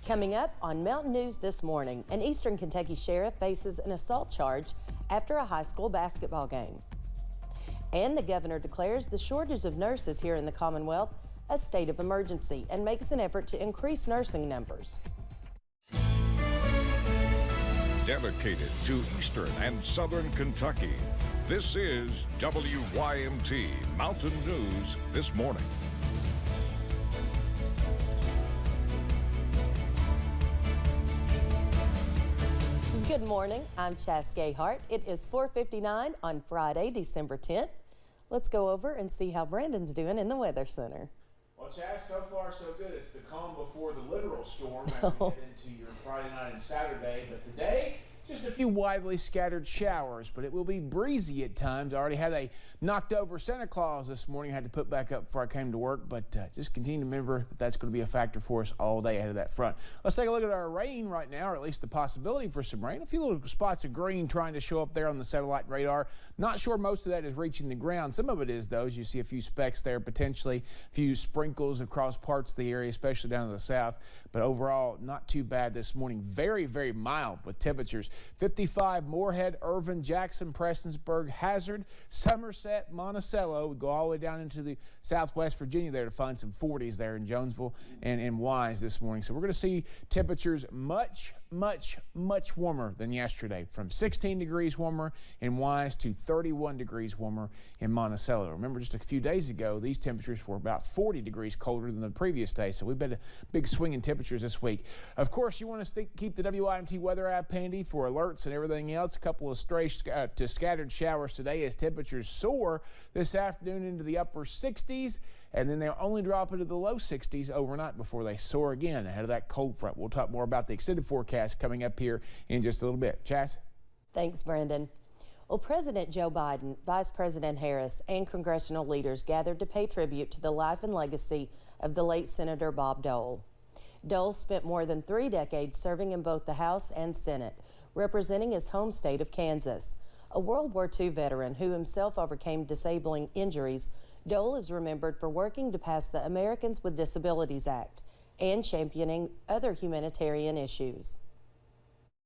Coming up on Mountain News this morning, an Eastern Kentucky sheriff faces an assault charge after a high school basketball game. And the governor declares the shortage of nurses here in the Commonwealth a state of emergency and makes an effort to increase nursing numbers. Dedicated to Eastern and Southern Kentucky, this is WYMT Mountain News this morning. Good morning, I'm Chas Gayhart. It is 4:59 on Friday, December 10th. Let's go over and see how Brandon's doing in the Weather Center. Well, Chas, so far so good. It's the calm before the literal storm as we get into your Friday night and Saturday. But today, just a few widely scattered showers, but it will be breezy at times. I already had a knocked over Santa Claus this morning I had to put back up before I came to work, but just continue to remember that that's going to be a factor for us all day ahead of that front. Let's take a look at our rain right now, or at least the possibility for some rain. A few little spots of green trying to show up there on the satellite radar. Not sure most of that is reaching the ground. Some of it is, though, as you see a few specks there, potentially a few sprinkles across parts of the area, especially down to the south. But overall, not too bad this morning. Very, very mild with temperatures 55, Moorhead, Irvin, Jackson, Prestonsburg, Hazard, Somerset, Monticello. We go all the way down into the southwest Virginia there to find some 40s there in Jonesville and in Wise this morning. So we're going to see temperatures much warmer than yesterday, from 16 degrees warmer in Wise to 31 degrees warmer in Monticello. Remember, just a few days ago, these temperatures were about 40 degrees colder than the previous day, so we've been a big swing in temperatures this week. Of course, you want to keep the WIMT weather app handy for alerts and everything else. A couple of stray to scattered showers today as temperatures soar this afternoon into the upper 60s. And then they'll only drop into the low 60s overnight before they soar again ahead of that cold front. We'll talk more about the extended forecast coming up here in just a little bit. Chas? Thanks, Brandon. Well, President Joe Biden, Vice President Harris, and congressional leaders gathered to pay tribute to the life and legacy of the late Senator Bob Dole. Dole spent more than 3 decades serving in both the House and Senate, representing his home state of Kansas. A World War II veteran who himself overcame disabling injuries, Dole is remembered for working to pass the Americans with Disabilities Act and championing other humanitarian issues.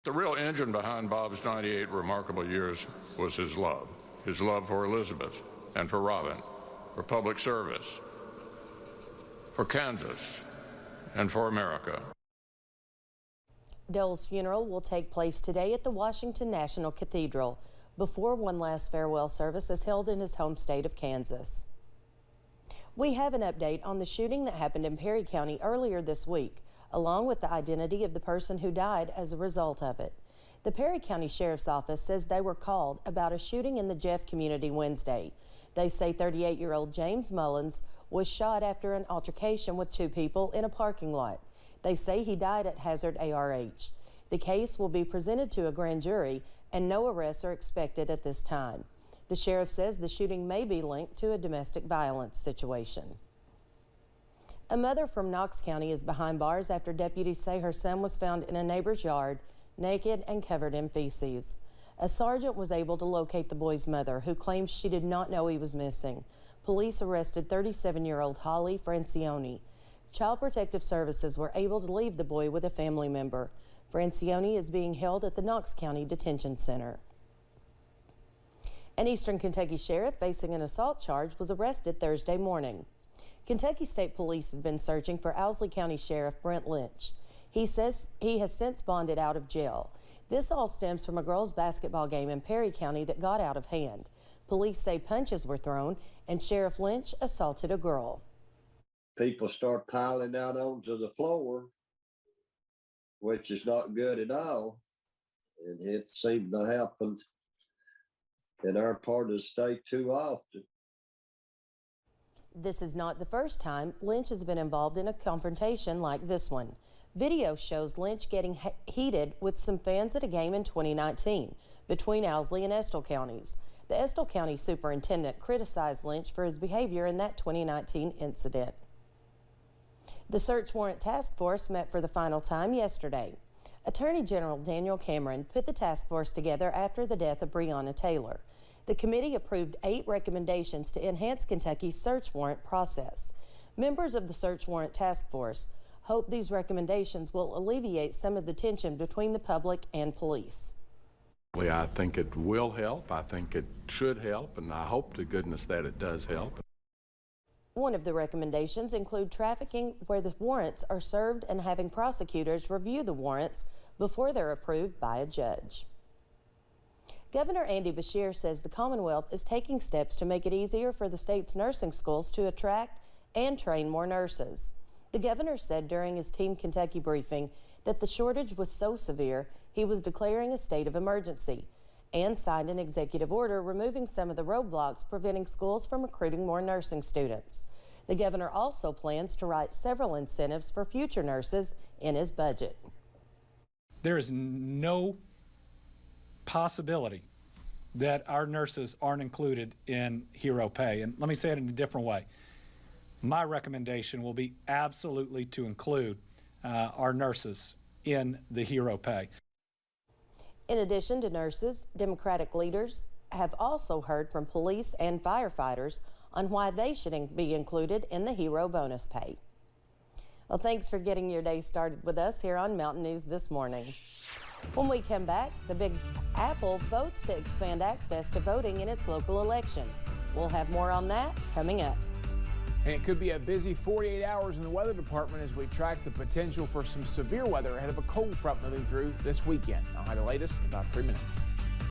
The real engine behind Bob's 98 remarkable years was his love for Elizabeth and for Robin, for public service, for Kansas, and for America. Dole's funeral will take place today at the Washington National Cathedral before one last farewell service is held in his home state of Kansas. We have an update on the shooting that happened in Perry County earlier this week, along with the identity of the person who died as a result of it. The Perry County Sheriff's Office says they were called about a shooting in the Jeff community Wednesday. They say 38-year-old James Mullins was shot after an altercation with 2 people in a parking lot. They say he died at Hazard ARH. The case will be presented to a grand jury and no arrests are expected at this time. The sheriff says the shooting may be linked to a domestic violence situation. A mother from Knox County is behind bars after deputies say her son was found in a neighbor's yard, naked and covered in feces. A sergeant was able to locate the boy's mother, who claims she did not know he was missing. Police arrested 37-year-old Holly Francione. Child Protective Services were able to leave the boy with a family member. Francione is being held at the Knox County Detention Center. An Eastern Kentucky sheriff facing an assault charge was arrested Thursday morning. Kentucky State Police have been searching for Owsley County Sheriff Brent Lynch. He says he has since bonded out of jail. This all stems from a girls' basketball game in Perry County that got out of hand. Police say punches were thrown and Sheriff Lynch assaulted a girl. People start piling out onto the floor, which is not good at all. And it seemed to happen in our part of the state too often. This is not the first time Lynch has been involved in a confrontation like this one. Video shows Lynch getting heated with some fans at a game in 2019 between Owsley and Estill counties. The Estill County superintendent criticized Lynch for his behavior in that 2019 incident. The search warrant task force met for the final time yesterday. Attorney General Daniel Cameron put the task force together after the death of Breonna Taylor. The committee approved 8 recommendations to enhance Kentucky's search warrant process. Members of the search warrant task force hope these recommendations will alleviate some of the tension between the public and police. I think it will help. I think it should help, and I hope to goodness that it does help. One of the recommendations include trafficking where the warrants are served and having prosecutors review the warrants before they're approved by a judge. Governor Andy Beshear says the Commonwealth is taking steps to make it easier for the state's nursing schools to attract and train more nurses. The governor said during his Team Kentucky briefing that the shortage was so severe he was declaring a state of emergency and signed an executive order removing some of the roadblocks preventing schools from recruiting more nursing students. The governor also plans to write several incentives for future nurses in his budget. There is no possibility that our nurses aren't included in hero pay. And let me say it in a different way. My recommendation will be absolutely to include our nurses in the hero pay. In addition to nurses, Democratic leaders have also heard from police and firefighters on why they should be included in the hero bonus pay. Well, thanks for getting your day started with us here on Mountain News this morning. When we come back, the Big Apple votes to expand access to voting in its local elections. We'll have more on that coming up. And it could be a busy 48 hours in the weather department as we track the potential for some severe weather ahead of a cold front moving through this weekend. I'll have the latest in about 3 minutes.